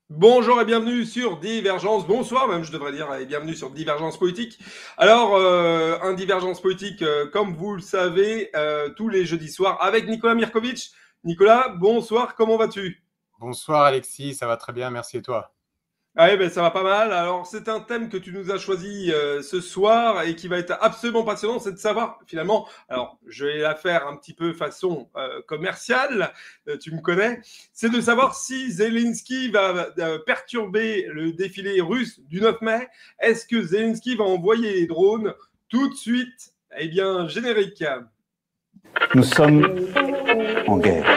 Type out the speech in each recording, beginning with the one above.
Bonjour et bienvenue sur Divergence, bonsoir même je devrais dire, et bienvenue sur Divergence Politique. Alors, un Divergence Politique, comme vous le savez, tous les jeudis soirs avec Nicolas Mirkovic. Nicolas, bonsoir, comment vas-tu? Bonsoir Alexis, ça va très bien, merci et toi? Ah ouais, ben, ça va pas mal. Alors, c'est un thème que tu nous as choisi ce soir et qui va être absolument passionnant, c'est de savoir finalement, alors je vais la faire un petit peu façon commerciale, tu me connais, c'est de savoir si Zelensky va perturber le défilé russe du 9 mai. Est-ce que Zelensky va envoyer les drones tout de suite? Eh bien, générique. Nous sommes en guerre.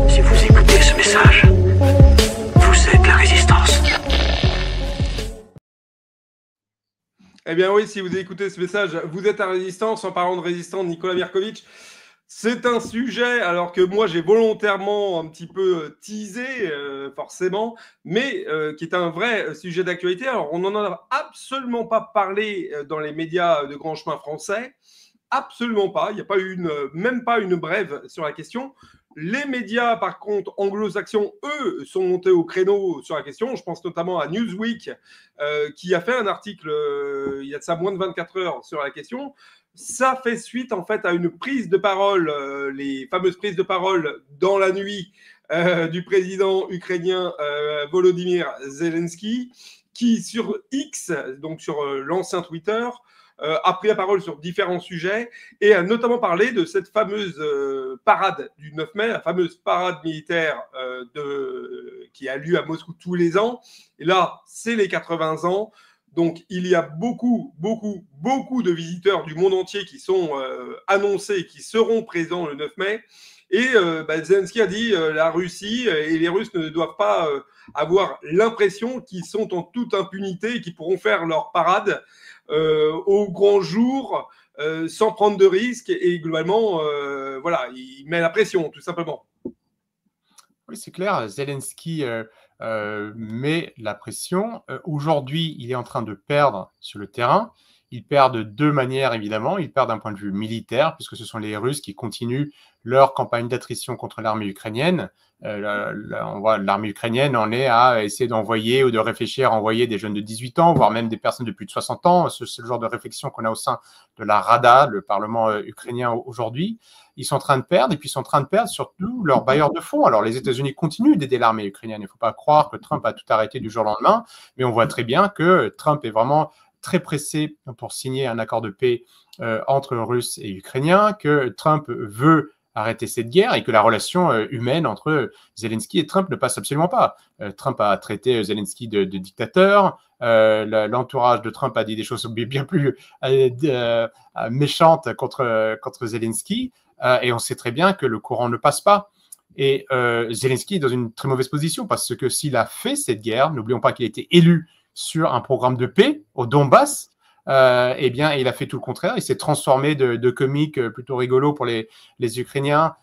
Si vous écoutez ce message, vous êtes la résistance. Eh bien oui, si vous écoutez ce message, vous êtes à Résistance. En parlant de résistants, Nicolas Mirkovic, c'est un sujet, alors que moi j'ai volontairement un petit peu teasé, forcément, mais qui est un vrai sujet d'actualité. Alors on n'en a absolument pas parlé dans les médias de grand chemin français. Absolument pas. Il n'y a pas eu même pas une brève sur la question. Les médias, par contre, anglo-saxons, eux, sont montés au créneau sur la question. Je pense notamment à Newsweek, qui a fait un article il y a de ça moins de 24 heures sur la question. Ça fait suite, en fait, à une prise de parole, les fameuses prises de parole dans la nuit du président ukrainien Volodymyr Zelensky, qui, sur X, donc sur l'ancien Twitter, a pris la parole sur différents sujets et a notamment parlé de cette fameuse parade du 9 mai, la fameuse parade militaire qui a lieu à Moscou tous les ans. Et là, c'est les 80 ans. Donc, il y a beaucoup de visiteurs du monde entier qui sont annoncés, qui seront présents le 9 mai. Et Zelensky a dit la Russie et les Russes ne doivent pas avoir l'impression qu'ils sont en toute impunité et qu'ils pourront faire leur parade au grand jour sans prendre de risques. Et globalement, voilà, il met la pression, tout simplement. Oui, c'est clair, Zelensky met la pression. Aujourd'hui, il est en train de perdre sur le terrain. Il perd de deux manières, évidemment. Il perd d'un point de vue militaire, puisque ce sont les Russes qui continuent leur campagne d'attrition contre l'armée ukrainienne. On voit l'armée ukrainienne en est à essayer d'envoyer ou de réfléchir à envoyer des jeunes de 18 ans, voire même des personnes de plus de 60 ans. C'est le genre de réflexion qu'on a au sein de la Rada, le Parlement ukrainien aujourd'hui. Ils sont en train de perdre, et puis ils sont en train de perdre surtout leurs bailleurs de fonds. Alors les États-Unis continuent d'aider l'armée ukrainienne. Il ne faut pas croire que Trump a tout arrêté du jour au lendemain, mais on voit très bien que Trump est vraiment très pressé pour signer un accord de paix entre Russes et Ukrainiens, que Trump veut arrêter cette guerre et que la relation humaine entre Zelensky et Trump ne passe absolument pas. Trump a traité Zelensky de dictateur, l'entourage de Trump a dit des choses bien plus méchantes contre Zelensky, et on sait très bien que le courant ne passe pas. Et Zelensky est dans une très mauvaise position parce que s'il a fait cette guerre, n'oublions pas qu'il a été élu sur un programme de paix au Donbass, eh bien, il a fait tout le contraire. Il s'est transformé de comique plutôt rigolo pour les Ukrainiens,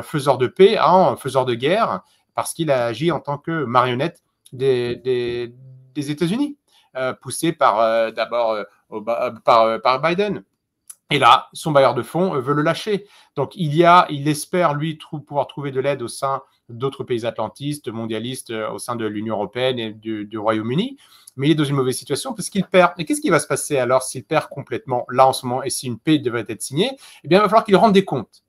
faiseur de paix, en faiseur de guerre, parce qu'il a agi en tant que marionnette des États-Unis, poussé d'abord par Biden. Et là, son bailleur de fonds veut le lâcher. Donc, il espère, lui, pouvoir trouver de l'aide au sein d'autres pays atlantistes, mondialistes, au sein de l'Union européenne et du Royaume-Uni. Mais il est dans une mauvaise situation parce qu'il perd. Et qu'est-ce qui va se passer alors s'il perd complètement là en ce moment et si une paix devrait être signée? Eh bien, il va falloir qu'il rende des comptes.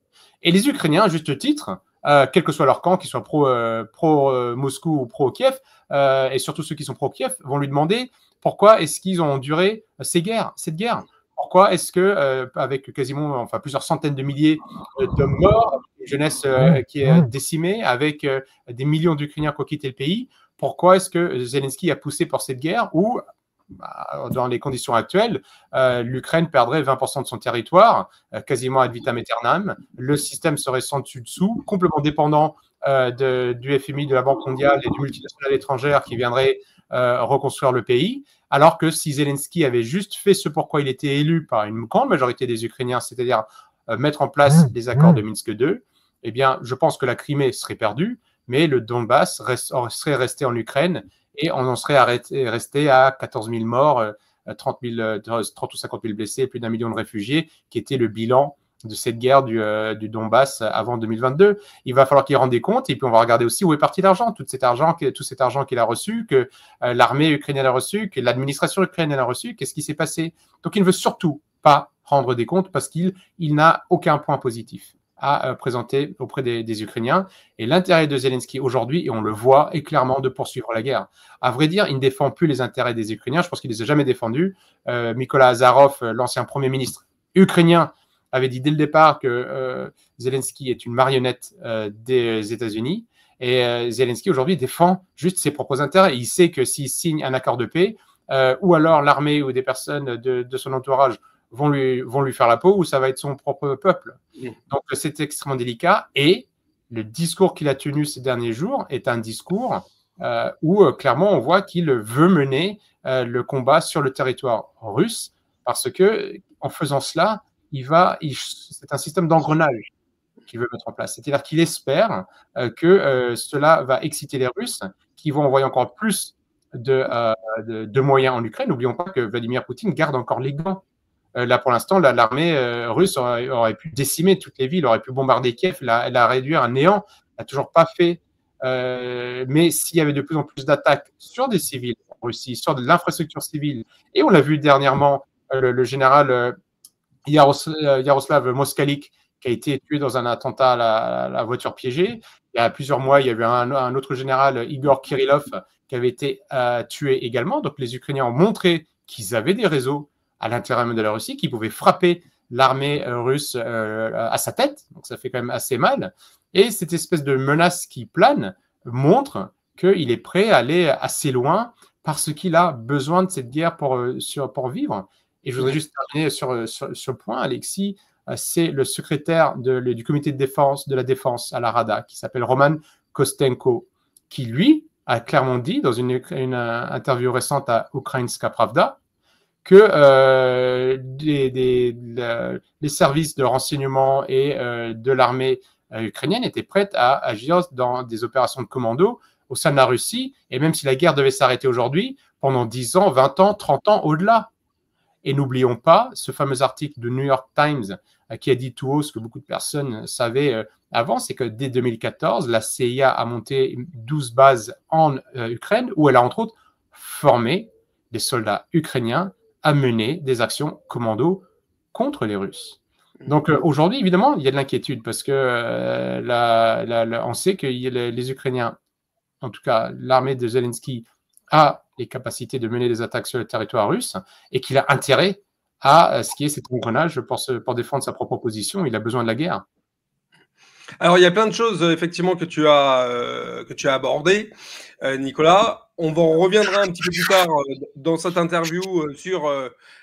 Et les Ukrainiens, à juste titre, quel que soit leur camp, qu'ils soient pro-Moscou ou pro-Kiev, et surtout ceux qui sont pro-Kiev, vont lui demander pourquoi est-ce qu'ils ont enduré cette guerre. Pourquoi est-ce que, avec quasiment plusieurs centaines de milliers d'hommes morts, une jeunesse qui est décimée, avec des millions d'Ukrainiens qui ont quitté le pays, pourquoi est-ce que Zelensky a poussé pour cette guerre où, dans les conditions actuelles, l'Ukraine perdrait 20% de son territoire, quasiment ad vitam aeternam, le système serait sans dessus-dessous, complètement dépendant du FMI, de la Banque mondiale et du multinational étrangère qui viendraient reconstruire le pays, alors que si Zelensky avait juste fait ce pourquoi il était élu par une grande majorité des Ukrainiens, c'est-à-dire mettre en place les accords de Minsk II, eh bien, je pense que la Crimée serait perdue, mais le Donbass serait resté en Ukraine et on en serait resté à 14 000 morts, 30 ou 50 000 blessés, plus d'1 million de réfugiés, qui était le bilan de cette guerre du Donbass avant 2022. Il va falloir qu'il rende des comptes et puis on va regarder aussi où est parti l'argent, tout cet argent qu'il a reçu, que l'armée ukrainienne a reçu, que l'administration ukrainienne a reçu, qu'est-ce qui s'est passé. Donc il ne veut surtout pas rendre des comptes parce qu'il n'a aucun point positif à présenter auprès des Ukrainiens. Et l'intérêt de Zelensky aujourd'hui, et on le voit, est clairement de poursuivre la guerre. À vrai dire, il ne défend plus les intérêts des Ukrainiens. Je pense qu'il ne les a jamais défendus. Mykola Azarov, l'ancien Premier ministre ukrainien, avait dit dès le départ que Zelensky est une marionnette des États-Unis. Et Zelensky, aujourd'hui, défend juste ses propres intérêts. Il sait que s'il signe un accord de paix, ou alors l'armée ou des personnes de son entourage vont lui faire la peau, ou ça va être son propre peuple. Donc, c'est extrêmement délicat. Et le discours qu'il a tenu ces derniers jours est un discours où, clairement, on voit qu'il veut mener le combat sur le territoire russe, parce que en faisant cela, c'est un système d'engrenage qu'il veut mettre en place. C'est-à-dire qu'il espère que cela va exciter les Russes, qui vont envoyer encore plus de moyens en Ukraine. N'oublions pas que Vladimir Poutine garde encore les gants. Là, pour l'instant, l'armée russe aurait pu décimer toutes les villes, aurait pu bombarder Kiev, la réduire à néant. Elle n'a toujours pas fait. Mais s'il y avait de plus en plus d'attaques sur des civils en Russie, sur de l'infrastructure civile, et on l'a vu dernièrement, le général Yaroslav Moskalik, qui a été tué dans un attentat à la voiture piégée. Il y a plusieurs mois, il y avait un autre général, Igor Kirillov, qui avait été tué également. Donc les Ukrainiens ont montré qu'ils avaient des réseaux à l'intérieur de la Russie, qui pouvaient frapper l'armée russe à sa tête. Donc ça fait quand même assez mal. Et cette espèce de menace qui plane montre qu'il est prêt à aller assez loin parce qu'il a besoin de cette guerre pour vivre. Et je voudrais juste terminer sur ce point, Alexis. C'est le secrétaire du comité de la défense à la Rada, qui s'appelle Roman Kostenko, qui, lui, a clairement dit dans une interview récente à Ukrainska Pravda que les services de renseignement et de l'armée ukrainienne étaient prêts à agir dans des opérations de commando au sein de la Russie, et même si la guerre devait s'arrêter aujourd'hui, pendant 10 ans, 20 ans, 30 ans, au-delà. Et n'oublions pas ce fameux article de New York Times qui a dit tout haut ce que beaucoup de personnes savaient avant, c'est que dès 2014, la CIA a monté 12 bases en Ukraine où elle a entre autres formé des soldats ukrainiens à mener des actions commando contre les Russes. Donc aujourd'hui, évidemment, il y a de l'inquiétude parce que on sait que les Ukrainiens, en tout cas l'armée de Zelensky, a les capacités de mener des attaques sur le territoire russe et qu'il a intérêt à ce qui est cet engrenage pour défendre sa propre position. Il a besoin de la guerre. Alors, il y a plein de choses, effectivement, que tu as abordées, Nicolas. On reviendra un petit peu plus tard dans cette interview sur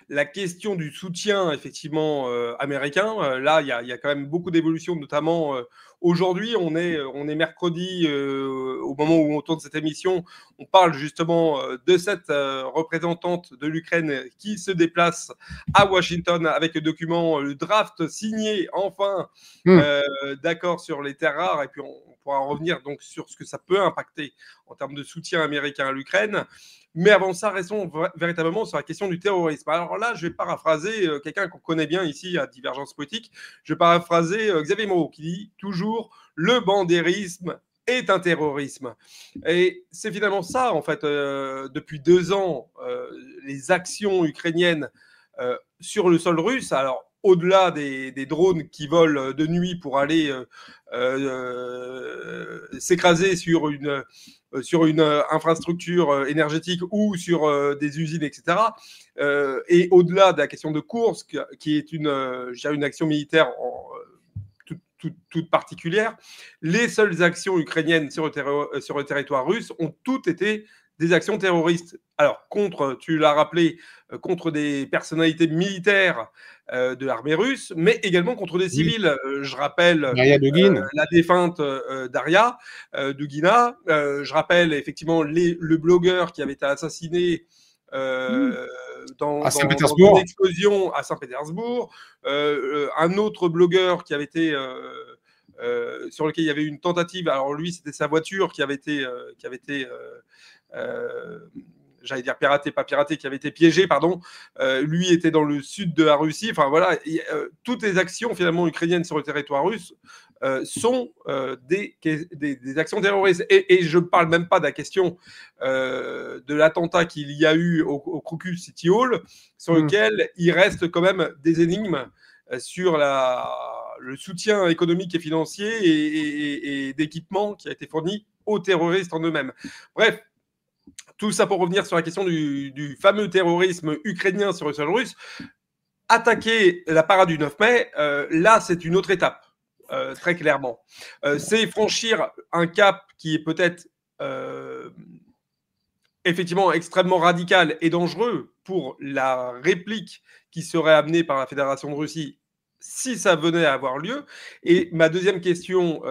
la question du soutien, effectivement, américain. Là, il y a quand même beaucoup d'évolutions, notamment aujourd'hui. On est mercredi, au moment où on tourne cette émission. On parle justement de cette représentante de l'Ukraine qui se déplace à Washington avec le document, le draft signé, enfin, d'accord sur les terres rares. Et puis, on pourra revenir donc sur ce que ça peut impacter en termes de soutien américain à l'Ukraine. Mais avant ça, restons véritablement sur la question du terrorisme. Alors là, je vais paraphraser quelqu'un qu'on connaît bien ici à Divergence Politique. Je vais paraphraser Xavier Moreau qui dit toujours « le bandérisme est un terrorisme ». Et c'est finalement ça, en fait, depuis 2 ans, les actions ukrainiennes sur le sol russe. Alors, au-delà des drones qui volent de nuit pour aller s'écraser sur une infrastructure énergétique ou sur des usines, etc. Et au-delà de la question de Koursk, qui est une action militaire toute particulière, les seules actions ukrainiennes sur le territoire russe ont toutes été des actions terroristes. Alors, tu l'as rappelé, contre des personnalités militaires de l'armée russe, mais également contre des civils. Je rappelle la défunte Daria Dugina. Je rappelle effectivement le blogueur qui avait été assassiné dans une explosion à Saint-Pétersbourg. Un autre blogueur qui avait été sur lequel il y avait une tentative. Alors lui, c'était sa voiture qui avait été j'allais dire piraté, pas piraté, qui avait été piégé, pardon. Lui était dans le sud de la Russie. Enfin voilà, toutes les actions finalement ukrainiennes sur le territoire russe sont des actions terroristes. Et je ne parle même pas de la question de l'attentat qu'il y a eu au Crocus City Hall, sur lequel il reste quand même des énigmes sur le soutien économique et financier et d'équipement qui a été fourni aux terroristes en eux-mêmes. Bref, tout ça pour revenir sur la question du fameux terrorisme ukrainien sur le sol russe. Attaquer la parade du 9 mai, là, c'est une autre étape, très clairement. C'est franchir un cap qui est peut-être effectivement extrêmement radical et dangereux pour la réplique qui serait amenée par la Fédération de Russie si ça venait à avoir lieu. Et ma deuxième question,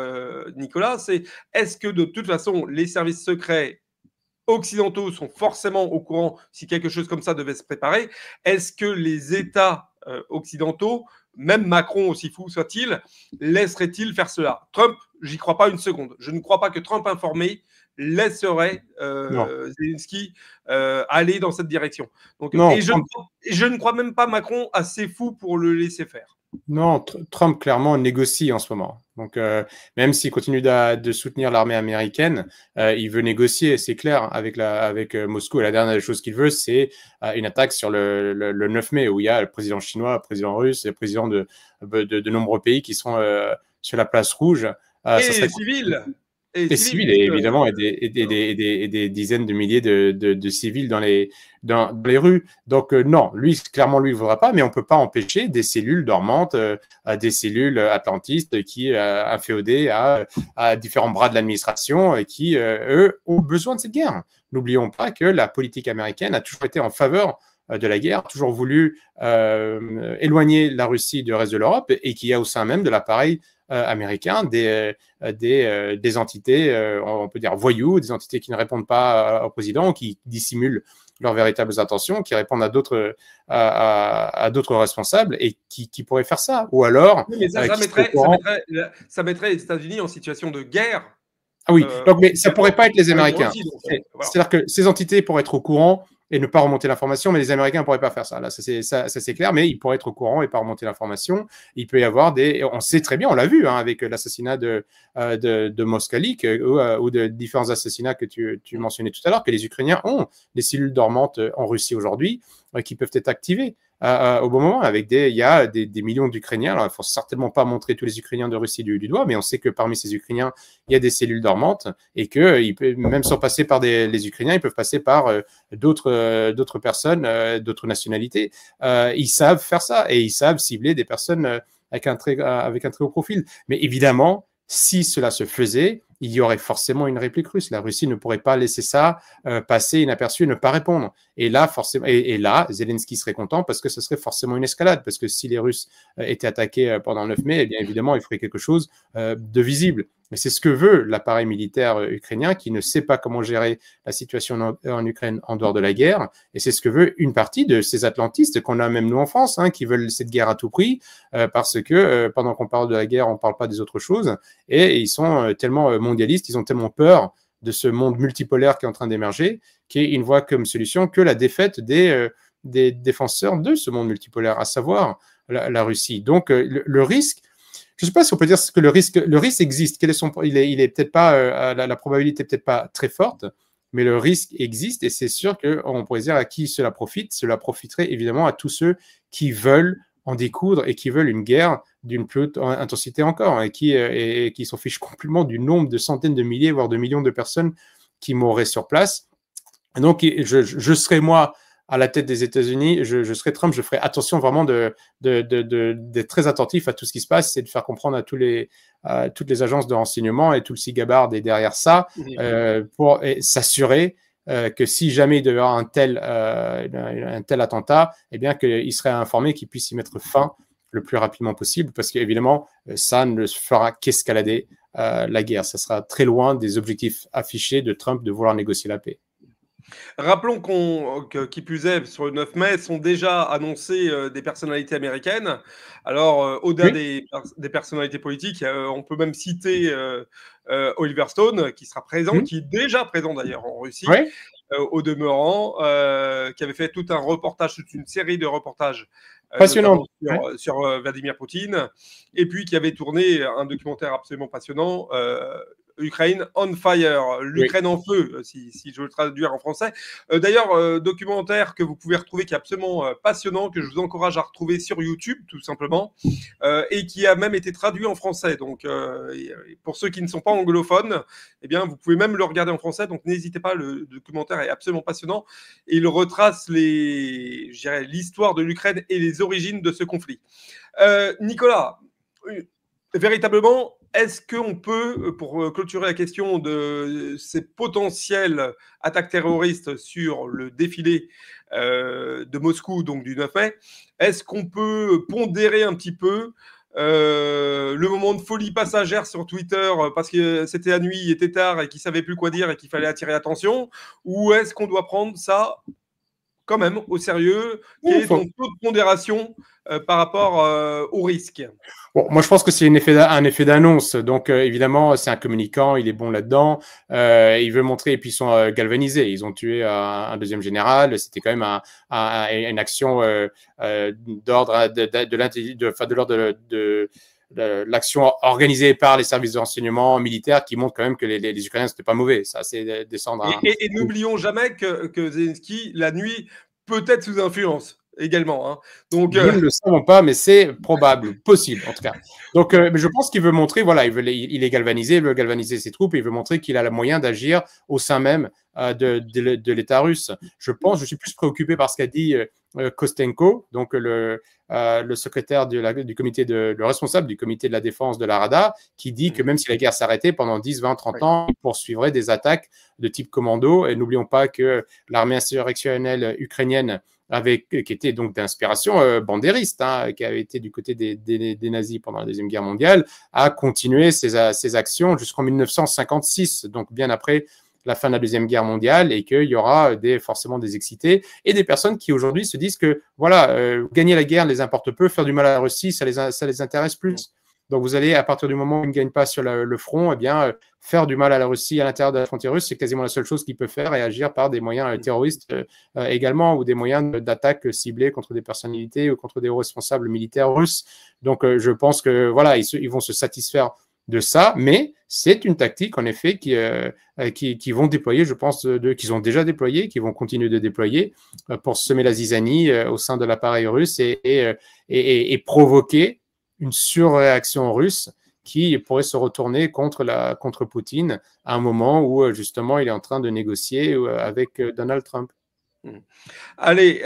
Nicolas, c'est est-ce que de toute façon, les services secrets occidentaux sont forcément au courant si quelque chose comme ça devait se préparer? Est-ce que les États occidentaux, même Macron aussi fou soit-il, laisserait-il faire cela? Trump, j'y crois pas une seconde. Je ne crois pas que Trump informé laisserait Zelensky aller dans cette direction. Donc, et je ne crois même pas Macron assez fou pour le laisser faire. Non, Trump clairement négocie en ce moment. Donc, même s'il continue de soutenir l'armée américaine, il veut négocier, c'est clair, avec Moscou. Et la dernière chose qu'il veut, c'est une attaque sur le 9 mai, où il y a le président chinois, le président russe et le président de nombreux pays qui sont sur la place rouge. Et les civils. Et civils, évidemment, et des dizaines de milliers de civils dans les rues. Donc, non, lui, clairement, lui, il ne voudra pas, mais on ne peut pas empêcher des cellules dormantes, des cellules atlantistes qui inféodées à différents bras de l'administration et qui, eux, ont besoin de cette guerre. N'oublions pas que la politique américaine a toujours été en faveur de la guerre, toujours voulu éloigner la Russie du reste de l'Europe et qu'il y a au sein même de l'appareil américain des entités, on peut dire voyous, des entités qui ne répondent pas au président, qui dissimulent leurs véritables intentions, qui répondent à d'autres responsables et qui pourraient faire ça. Ou alors, oui, mais ça mettrait les États-Unis en situation de guerre. Ah oui, donc, mais ça ne pourrait pas être les Américains. C'est-à-dire que ces entités pourraient être au courant et ne pas remonter l'information, mais les Américains ne pourraient pas faire ça. Là, ça c'est clair, mais ils pourraient être au courant et pas remonter l'information. Il peut y avoir on sait très bien, on l'a vu avec l'assassinat de Moskalik ou de différents assassinats que tu mentionnais tout à l'heure, que les Ukrainiens ont des cellules dormantes en Russie aujourd'hui qui peuvent être activées au bon moment. Il y a des millions d'Ukrainiens. Alors, il ne faut certainement pas montrer tous les Ukrainiens de Russie du doigt, mais on sait que parmi ces Ukrainiens, il y a des cellules dormantes et que même sans passer par les Ukrainiens, ils peuvent passer par d'autres personnes, d'autres nationalités. Ils savent faire ça et ils savent cibler des personnes avec un très haut profil. Mais évidemment, si cela se faisait, il y aurait forcément une réplique russe. La Russie ne pourrait pas laisser ça passer inaperçu et ne pas répondre. Et là, forcément, et là, Zelensky serait content parce que ce serait forcément une escalade. Parce que si les Russes étaient attaqués pendant le 9 mai, eh bien évidemment, il ferait quelque chose de visible. Mais c'est ce que veut l'appareil militaire ukrainien qui ne sait pas comment gérer la situation en Ukraine en dehors de la guerre. Et c'est ce que veut une partie de ces atlantistes qu'on a même nous en France, qui veulent cette guerre à tout prix parce que pendant qu'on parle de la guerre, on ne parle pas des autres choses. Et ils sont tellement mondialistes, ils ont tellement peur de ce monde multipolaire qui est en train d'émerger qu'ils ne voient comme solution que la défaite des défenseurs de ce monde multipolaire, à savoir la Russie. Donc le risque, je ne sais pas si on peut dire que le risque existe. Il est peut-être pas, la probabilité n'est peut-être pas très forte, mais le risque existe et c'est sûr qu'on pourrait dire à qui cela profite. Cela profiterait évidemment à tous ceux qui veulent en découdre et qui veulent une guerre d'une plus haute intensité encore et qui s'en fichent complètement du nombre de centaines de milliers, voire de millions de personnes qui mourraient sur place. Et donc, je serais moi à la tête des États-Unis, je serais Trump, je ferais attention vraiment d'être très attentif à tout ce qui se passe et de faire comprendre à toutes les agences de renseignement et tout le cigabard derrière ça pour s'assurer que si jamais il devait y avoir un tel attentat, eh bien qu'il serait informé qu'il puisse y mettre fin le plus rapidement possible, parce qu'évidemment, ça ne fera qu'escalader la guerre. Ça sera très loin des objectifs affichés de Trump de vouloir négocier la paix. Rappelons qui plus est, sur le 9 mai, sont déjà annoncées des personnalités américaines. Alors, au-delà des personnalités politiques, on peut même citer Oliver Stone, qui sera présent, qui est déjà présent d'ailleurs en Russie, Oui. au demeurant, qui avait fait toute une série de reportages Passionnant. sur Vladimir Poutine, et puis qui avait tourné un documentaire absolument passionnant, Ukraine on Fire, l'Ukraine en feu, si je veux le traduire en français. D'ailleurs, documentaire que vous pouvez retrouver, qui est absolument passionnant, que je vous encourage à retrouver sur YouTube, tout simplement, et qui a même été traduit en français. Donc, pour ceux qui ne sont pas anglophones, eh bien, vous pouvez même le regarder en français. Donc, n'hésitez pas, le documentaire est absolument passionnant. Et il retrace l'histoire de l'Ukraine et les origines de ce conflit. Nicolas, véritablement, est-ce qu'on peut, pour clôturer la question de ces potentielles attaques terroristes sur le défilé de Moscou, donc du 9 mai, est-ce qu'on peut pondérer un petit peu le moment de folie passagère sur Twitter parce que c'était la nuit, il était tard et qu'il ne savait plus quoi dire et qu'il fallait attirer l'attention, ou est-ce qu'on doit prendre ça quand même au sérieux? Quel est ton taux de pondération par rapport au risque? Bon, moi, je pense que c'est un effet d'annonce. Donc, évidemment, c'est un communicant, il est bon là-dedans. Il veut montrer, et puis ils sont galvanisés. Ils ont tué un deuxième général. C'était quand même une action d'ordre de l'ordre de l'action organisée par les services de renseignement militaires qui montre quand même que les Ukrainiens, c'était pas mauvais. Ça, c'est descendre et n'oublions jamais que Zelensky, la nuit, peut être sous influence également. Hein. Donc, nous ne le savons pas, mais c'est probable, possible en tout cas. Donc, je pense qu'il veut montrer, voilà, il est galvanisé, il veut galvaniser ses troupes, et il veut montrer qu'il a le moyen d'agir au sein même de l'État russe. Je suis plus préoccupé par ce qu'a dit Kostenko, donc le secrétaire du comité le responsable du comité de la défense de la Rada, qui dit que même si la guerre s'arrêtait pendant 10, 20, 30 ans, il poursuivrait des attaques de type commando. Et n'oublions pas que l'armée insurrectionnelle ukrainienne qui était donc d'inspiration bandériste, qui avait été du côté des nazis pendant la Deuxième Guerre mondiale, a continué ses actions jusqu'en 1956, donc bien après la fin de la Deuxième Guerre mondiale, et qu'il y aura forcément des excités et des personnes qui aujourd'hui se disent que voilà, gagner la guerre les importe peu, faire du mal à la Russie, ça les intéresse plus. Donc vous allez, à partir du moment où ils ne gagnent pas sur le front, eh bien, faire du mal à la Russie à l'intérieur de la frontière russe, c'est quasiment la seule chose qu'ils peuvent faire, et agir par des moyens terroristes également, ou des moyens d'attaque ciblés contre des personnalités ou contre des hauts responsables militaires russes. Donc je pense que voilà, ils vont se satisfaire de ça, mais c'est une tactique en effet qui vont déployer, je pense, qu'ils ont déjà déployé, qui vont continuer de déployer pour semer la zizanie au sein de l'appareil russe et provoquer une surréaction russe qui pourrait se retourner contre Poutine à un moment où justement il est en train de négocier avec Donald Trump. Allez,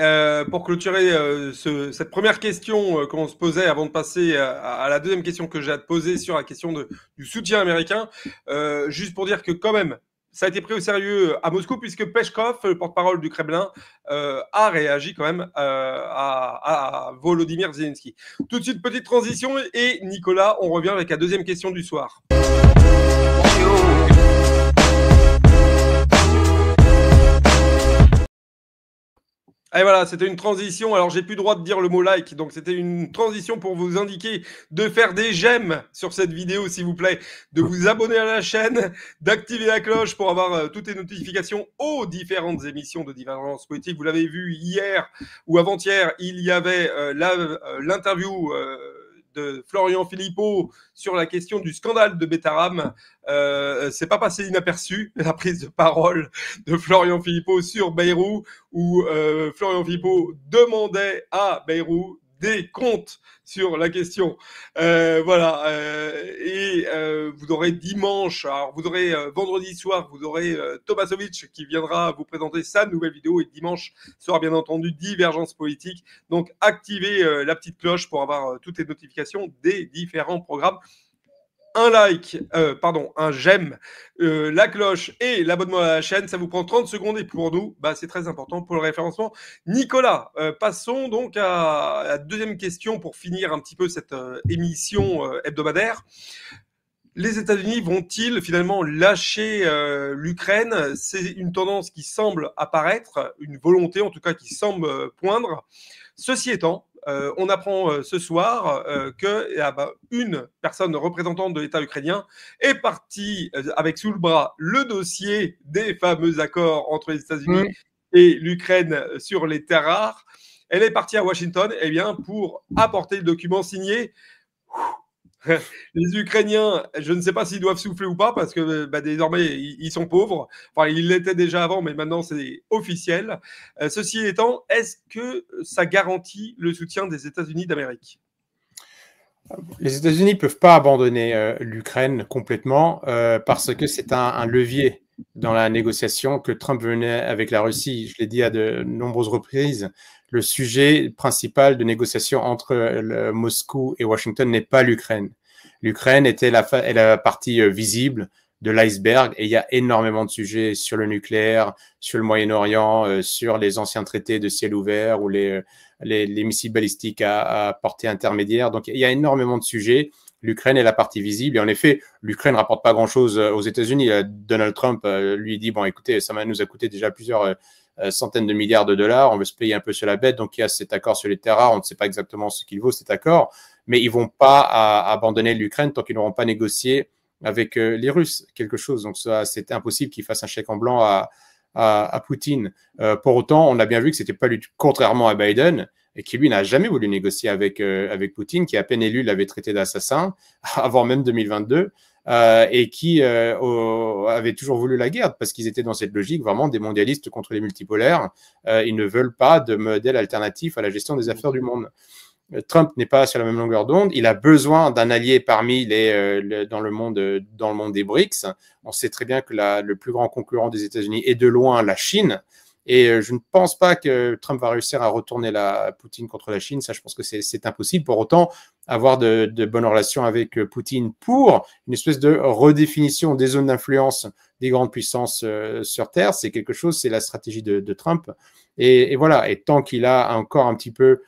pour clôturer cette première question qu'on se posait avant de passer à la deuxième question que j'ai à te poser sur la question du soutien américain, juste pour dire que quand même, ça a été pris au sérieux à Moscou, puisque Peskov, le porte-parole du Kremlin, a réagi quand même à Volodymyr Zelensky. Tout de suite, petite transition, et Nicolas, on revient avec la deuxième question du soir. Et voilà, c'était une transition. Alors, j'ai plus le droit de dire le mot like. Donc, c'était une transition pour vous indiquer de faire des j'aime sur cette vidéo, s'il vous plaît, de vous abonner à la chaîne, d'activer la cloche pour avoir toutes les notifications aux différentes émissions de Divergence Politique. Vous l'avez vu hier ou avant-hier, il y avait l'interview de Florian Philippot sur la question du scandale de Betaram. C'est pas passé inaperçu, la prise de parole de Florian Philippot sur Bayrou, où Florian Philippot demandait à Bayrou des comptes sur la question. Voilà. Et vous aurez dimanche, alors vous aurez vendredi soir, vous aurez Tomasovic qui viendra vous présenter sa nouvelle vidéo, et dimanche sera bien entendu Divergence Politique. Donc activez la petite cloche pour avoir toutes les notifications des différents programmes. Un like, un j'aime, la cloche et l'abonnement à la chaîne, ça vous prend 30 secondes, et pour nous, c'est très important pour le référencement. Nicolas, passons donc à la deuxième question pour finir un petit peu cette émission hebdomadaire. Les États-Unis vont-ils finalement lâcher l'Ukraine? C'est une tendance qui semble apparaître, une volonté en tout cas qui semble poindre. Ceci étant, on apprend ce soir que une personne représentante de l'État ukrainien est partie avec sous le bras le dossier des fameux accords entre les États-Unis et l'Ukraine sur les terres rares. Elle est partie à Washington pour apporter le document signé. Les Ukrainiens, je ne sais pas s'ils doivent souffler ou pas parce que désormais, ils sont pauvres. Enfin, ils l'étaient déjà avant, mais maintenant, c'est officiel. Ceci étant, est-ce que ça garantit le soutien des États-Unis d'Amérique? Les États-Unis ne peuvent pas abandonner l'Ukraine complètement parce que c'est un levier dans la négociation que Trump venait avec la Russie. Je l'ai dit à de nombreuses reprises. Le sujet principal de négociation entre Moscou et Washington n'est pas l'Ukraine. L'Ukraine était la partie visible de l'iceberg et il y a énormément de sujets sur le nucléaire, sur le Moyen-Orient, sur les anciens traités de ciel ouvert ou les missiles balistiques à portée intermédiaire. Donc, il y a énormément de sujets. L'Ukraine est la partie visible. Et en effet, l'Ukraine ne rapporte pas grand-chose aux États-Unis. Donald Trump lui dit, bon, écoutez, ça nous a coûté déjà plusieurs centaines de milliards de dollars. On veut se payer un peu sur la bête. Donc, il y a cet accord sur les terres rares. On ne sait pas exactement ce qu'il vaut, cet accord. Mais ils ne vont pas abandonner l'Ukraine tant qu'ils n'auront pas négocié avec les Russes quelque chose. Donc, ça, c'est impossible qu'ils fassent un chèque en blanc à Poutine. Pour autant, on a bien vu que c'était pas lui, contrairement à Biden, et qui lui n'a jamais voulu négocier avec Poutine, qui à peine élu l'avait traité d'assassin avant même 2022, et qui avait toujours voulu la guerre parce qu'ils étaient dans cette logique vraiment des mondialistes contre les multipolaires. Ils ne veulent pas de modèle alternatif à la gestion des affaires du monde. Trump n'est pas sur la même longueur d'onde. Il a besoin d'un allié parmi dans le monde des BRICS. On sait très bien que le plus grand concurrent des États-Unis est de loin la Chine. Et je ne pense pas que Trump va réussir à retourner Poutine contre la Chine. Ça, je pense que c'est impossible. Pour autant, avoir de bonnes relations avec Poutine pour une espèce de redéfinition des zones d'influence des grandes puissances sur Terre, c'est quelque chose, c'est la stratégie de Trump. Et voilà, et tant qu'il a encore un petit peu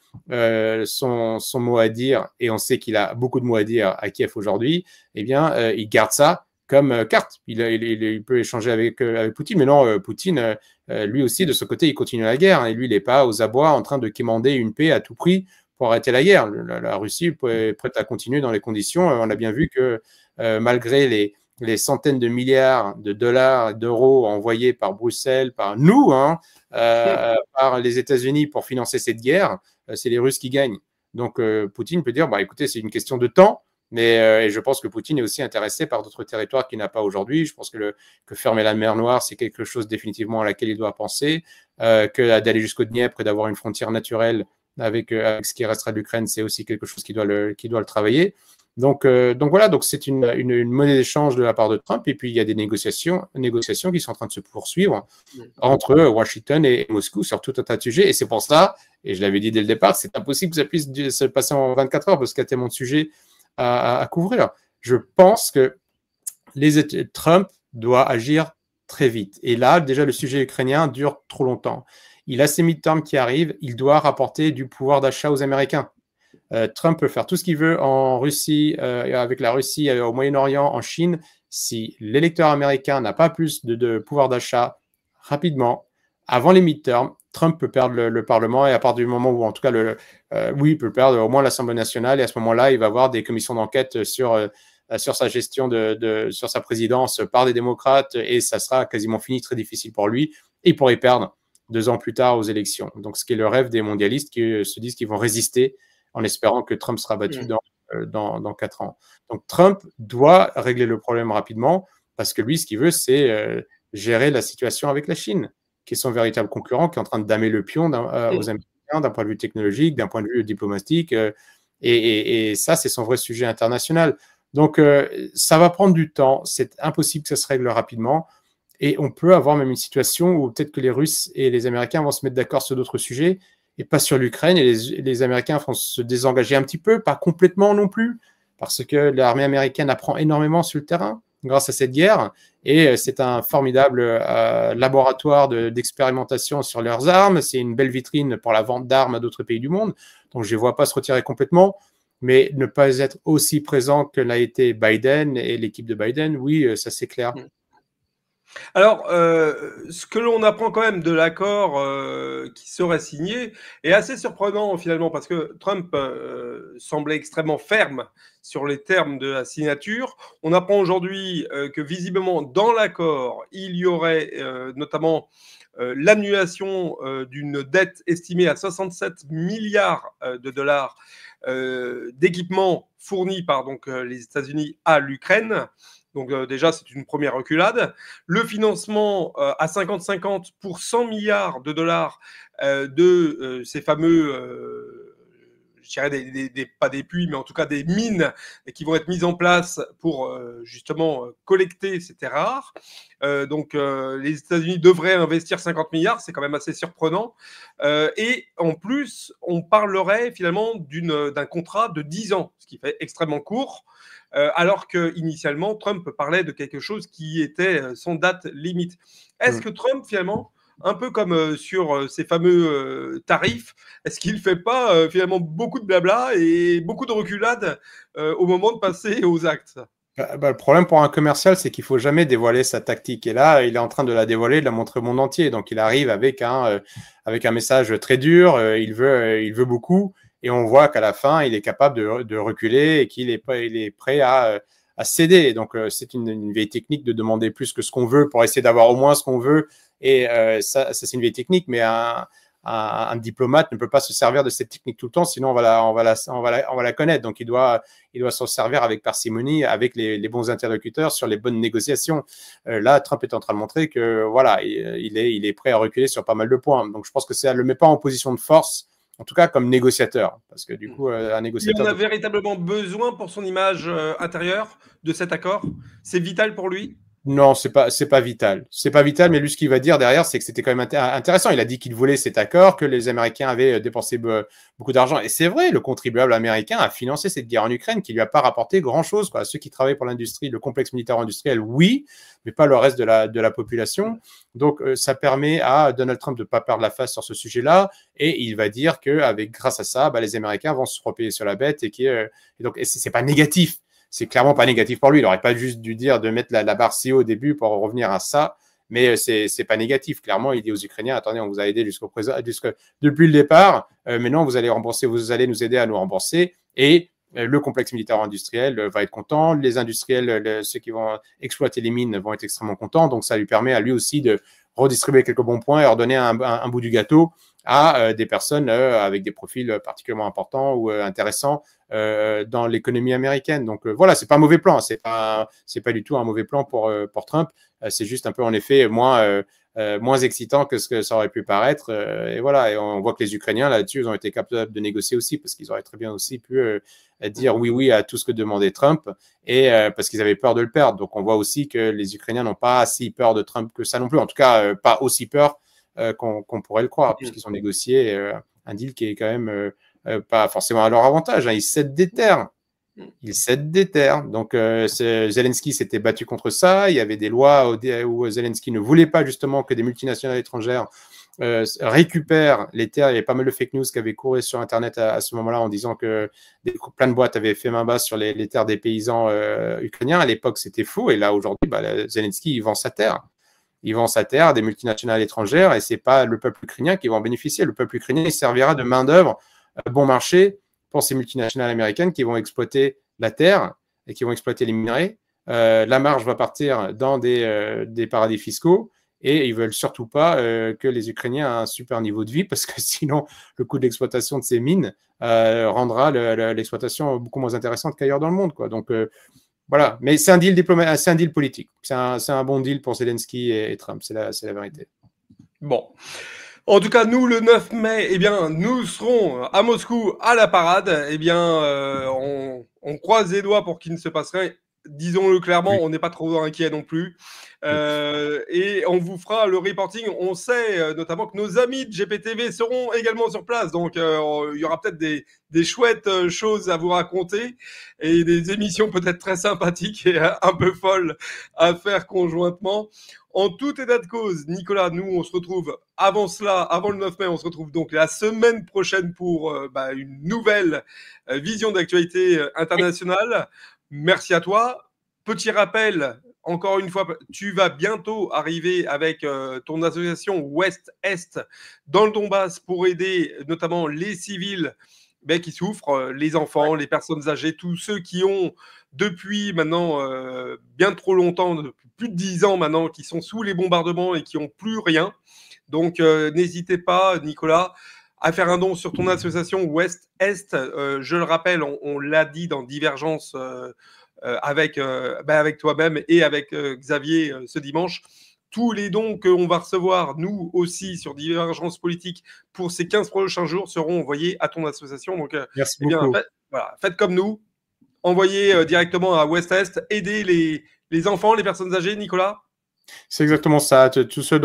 son mot à dire, et on sait qu'il a beaucoup de mots à dire à Kiev aujourd'hui, eh bien, il garde ça comme carte. Il peut échanger avec Poutine, mais non, Poutine, lui aussi, de ce côté, il continue la guerre, et lui, il n'est pas aux abois en train de quémander une paix à tout prix pour arrêter la guerre. La Russie est prête à continuer dans les conditions. On a bien vu que malgré les centaines de milliards de dollars, d'euros envoyés par Bruxelles, par nous, par les États-Unis pour financer cette guerre, c'est les Russes qui gagnent. Donc, Poutine peut dire, écoutez, c'est une question de temps, mais et je pense que Poutine est aussi intéressé par d'autres territoires qu'il n'a pas aujourd'hui. Je pense que fermer la mer Noire, c'est quelque chose définitivement à laquelle il doit penser, que d'aller jusqu'au Dniepr et d'avoir une frontière naturelle avec ce qui restera de l'Ukraine, c'est aussi quelque chose qui doit le travailler. Donc voilà, donc c'est une monnaie d'échange de la part de Trump, et puis il y a des négociations qui sont en train de se poursuivre entre Washington et Moscou sur tout un tas de sujets, et c'est pour ça, et je l'avais dit dès le départ, c'est impossible que ça puisse se passer en 24 heures parce qu'il y a tellement de sujets à couvrir. Je pense que Trump doit agir très vite, et là déjà le sujet ukrainien dure trop longtemps. Il a ses midterms qui arrivent, il doit rapporter du pouvoir d'achat aux Américains. Trump peut faire tout ce qu'il veut en Russie, avec la Russie, au Moyen-Orient, en Chine. Si l'électeur américain n'a pas plus de pouvoir d'achat rapidement, avant les midterms, Trump peut perdre le Parlement, et à partir du moment où, en tout cas, oui, il peut perdre au moins l'Assemblée nationale, et à ce moment-là, il va avoir des commissions d'enquête sur sa gestion, sur sa présidence par des démocrates, et ça sera quasiment fini, très difficile pour lui, et il pourrait perdre 2 ans plus tard aux élections. Donc, ce qui est le rêve des mondialistes qui se disent qu'ils vont résister en espérant que Trump sera battu dans 4 ans. Donc, Trump doit régler le problème rapidement parce que lui, ce qu'il veut, c'est gérer la situation avec la Chine, qui est son véritable concurrent, qui est en train de damer le pion aux Américains d'un point de vue technologique, d'un point de vue diplomatique. Et ça, c'est son vrai sujet international. Donc, ça va prendre du temps. C'est impossible que ça se règle rapidement. Et on peut avoir même une situation où peut-être que les Russes et les Américains vont se mettre d'accord sur d'autres sujets, et pas sur l'Ukraine, et les Américains vont se désengager un petit peu, pas complètement non plus, parce que l'armée américaine apprend énormément sur le terrain grâce à cette guerre, et c'est un formidable laboratoire d'expérimentation sur leurs armes, c'est une belle vitrine pour la vente d'armes à d'autres pays du monde, donc je ne les vois pas se retirer complètement. mais ne pas être aussi présent que l'a été Biden et l'équipe de Biden, oui, ça c'est clair. Alors, ce que l'on apprend quand même de l'accord qui serait signé est assez surprenant finalement parce que Trump semblait extrêmement ferme sur les termes de la signature. On apprend aujourd'hui que visiblement dans l'accord, il y aurait notamment l'annulation d'une dette estimée à 67 milliards de dollars d'équipements fournis par donc, les États-Unis à l'Ukraine. Donc déjà, c'est une première reculade. Le financement à 50-50 pour 100 milliards de dollars de ces fameux, je dirais pas des puits, mais en tout cas des mines qui vont être mises en place pour justement collecter ces terres rares. Donc les États-Unis devraient investir 50 milliards, c'est quand même assez surprenant. Et en plus, on parlerait finalement d'un contrat de 10 ans, ce qui fait extrêmement court. Alors qu'initialement, Trump parlait de quelque chose qui était sans date limite. Est-ce que Trump, finalement, un peu comme sur ces fameux tarifs, est-ce qu'il ne fait pas finalement beaucoup de blabla et beaucoup de reculades au moment de passer aux actes ? Le problème pour un commercial, c'est qu'il ne faut jamais dévoiler sa tactique. Et là, il est en train de la dévoiler, de la montrer au monde entier. Donc, il arrive avec un message très dur, il veut beaucoup. Et on voit qu'à la fin, il est capable de reculer et qu'il est prêt à céder. Donc, c'est une vieille technique de demander plus que ce qu'on veut pour essayer d'avoir au moins ce qu'on veut. Et ça c'est une vieille technique, mais un diplomate ne peut pas se servir de cette technique tout le temps, sinon on va la connaître. Donc, il doit s'en servir avec parcimonie, avec les bons interlocuteurs sur les bonnes négociations. Là, Trump est en train de montrer que voilà, il est prêt à reculer sur pas mal de points. Donc, je pense que ça ne le met pas en position de force. En tout cas, comme négociateur, parce que du coup, un négociateur. Il en a véritablement besoin pour son image intérieure de cet accord. C'est vital pour lui. Non, c'est pas vital. C'est pas vital, mais lui, ce qu'il va dire derrière, c'est que c'était quand même intéressant. Il a dit qu'il voulait cet accord, que les Américains avaient dépensé beaucoup d'argent. Et c'est vrai, le contribuable américain a financé cette guerre en Ukraine qui lui a pas rapporté grand-chose, quoi. Ceux qui travaillent pour l'industrie, le complexe militaire-industriel, oui, mais pas le reste de la population. Donc, ça permet à Donald Trump de pas perdre la face sur ce sujet-là. Et il va dire grâce à ça, les Américains vont se repayer sur la bête et donc, c'est pas négatif. C'est clairement pas négatif pour lui. Il n'aurait pas juste dû dire de mettre la barre si haut au début pour revenir à ça. Mais c'est pas négatif. Clairement, il dit aux Ukrainiens, attendez, on vous a aidé depuis le départ. Maintenant, vous allez nous aider à nous rembourser. Et le complexe militaire-industriel va être content. Les industriels, ceux qui vont exploiter les mines, vont être extrêmement contents. Donc, ça lui permet à lui aussi de redistribuer quelques bons points et redonner un bout du gâteau à des personnes avec des profils particulièrement importants ou intéressants dans l'économie américaine. Donc voilà, c'est pas un mauvais plan, c'est pas du tout un mauvais plan pour Trump. C'est juste un peu en effet moins excitant que ce que ça aurait pu paraître. Et voilà, et on voit que les Ukrainiens là-dessus, ils ont été capables de négocier aussi parce qu'ils auraient très bien aussi pu dire oui à tout ce que demandait Trump et parce qu'ils avaient peur de le perdre. Donc on voit aussi que les Ukrainiens n'ont pas si peur de Trump que ça non plus. En tout cas, pas aussi peur qu'on pourrait le croire, puisqu'ils ont négocié un deal qui est quand même pas forcément à leur avantage. Hein. Ils cèdent des terres. Donc, Zelensky s'était battu contre ça. Il y avait des lois où Zelensky ne voulait pas justement que des multinationales étrangères récupèrent les terres. Il y avait pas mal de fake news qui avaient couru sur Internet à ce moment-là en disant que plein de boîtes avaient fait main basse sur les terres des paysans ukrainiens. À l'époque, c'était faux. Et là, aujourd'hui, Zelensky, il vend sa terre. Il vend sa terre à des multinationales étrangères et c'est pas le peuple ukrainien qui va en bénéficier. Le peuple ukrainien il servira de main-d'œuvre bon marché pour ces multinationales américaines qui vont exploiter la terre et qui vont exploiter les minerais. La marge va partir dans des paradis fiscaux et ils veulent surtout pas que les Ukrainiens aient un super niveau de vie parce que sinon le coût d'exploitation de ces mines rendra l'exploitation beaucoup moins intéressante qu'ailleurs dans le monde, quoi. Donc voilà, mais c'est un deal diplomatique, c'est un deal politique. C'est un bon deal pour Zelensky et Trump, c'est la vérité. Bon. En tout cas, nous, le 9 mai, nous serons à Moscou à la parade. On croise les doigts pour qu'il ne se passe rien. Disons-le clairement, on n'est pas trop inquiet non plus. Et on vous fera le reporting. On sait notamment que nos amis de GPTV seront également sur place. Donc, il y aura peut-être des chouettes choses à vous raconter et des émissions peut-être très sympathiques et un peu folles à faire conjointement. En tout état de cause, Nicolas, nous, on se retrouve avant cela, avant le 9 mai, on se retrouve donc la semaine prochaine pour une nouvelle vision d'actualité internationale. Merci à toi. Petit rappel, encore une fois, tu vas bientôt arriver avec ton association Ouest-Est dans le Donbass pour aider notamment les civils qui souffrent, les enfants, les personnes âgées, tous ceux qui ont depuis maintenant bien trop longtemps, depuis plus de 10 ans maintenant, qui sont sous les bombardements et qui n'ont plus rien. Donc n'hésitez pas, Nicolas, à faire un don sur ton association Ouest-Est. Je le rappelle, on l'a dit dans Divergence avec toi-même et avec Xavier ce dimanche. Tous les dons qu'on va recevoir, nous aussi, sur Divergence Politique, pour ces 15 prochains jours, seront envoyés à ton association. Donc, merci beaucoup. Faites comme nous. Envoyez directement à Ouest-Est. Aidez les enfants, les personnes âgées, Nicolas. C'est exactement ça. Tous ceux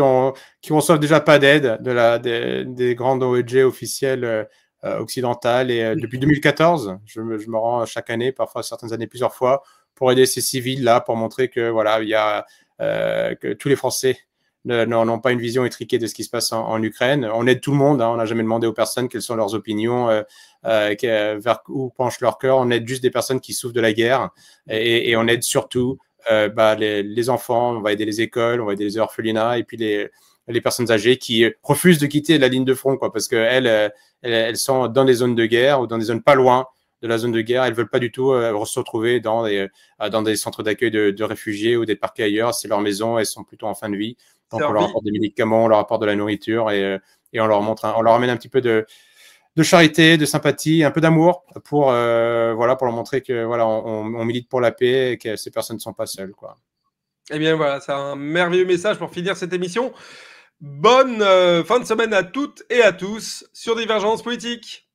qui reçoivent déjà pas d'aide des grandes ONG officielles occidentales. Et depuis 2014, je me rends chaque année, parfois certaines années plusieurs fois, pour aider ces civils-là, pour montrer que voilà, il y a que tous les Français n'ont pas une vision étriquée de ce qui se passe en Ukraine. On aide tout le monde, hein, on n'a jamais demandé aux personnes quelles sont leurs opinions, vers où penche leur cœur. On aide juste des personnes qui souffrent de la guerre et on aide surtout les enfants, on va aider les écoles, on va aider les orphelinats et puis les personnes âgées qui refusent de quitter la ligne de front, quoi, parce qu'elles elles sont dans des zones de guerre ou dans des zones pas loin de la zone de guerre. Elles veulent pas du tout se retrouver dans des centres d'accueil de réfugiés ou des parquets ailleurs. C'est leur maison, elles sont plutôt en fin de vie. Donc on leur apporte des médicaments, on leur apporte de la nourriture et on leur amène un petit peu de charité, de sympathie, un peu d'amour pour leur montrer que voilà, on milite pour la paix et que ces personnes ne sont pas seules, quoi. Eh bien voilà, c'est un merveilleux message pour finir cette émission. Bonne fin de semaine à toutes et à tous sur Divergence Politique.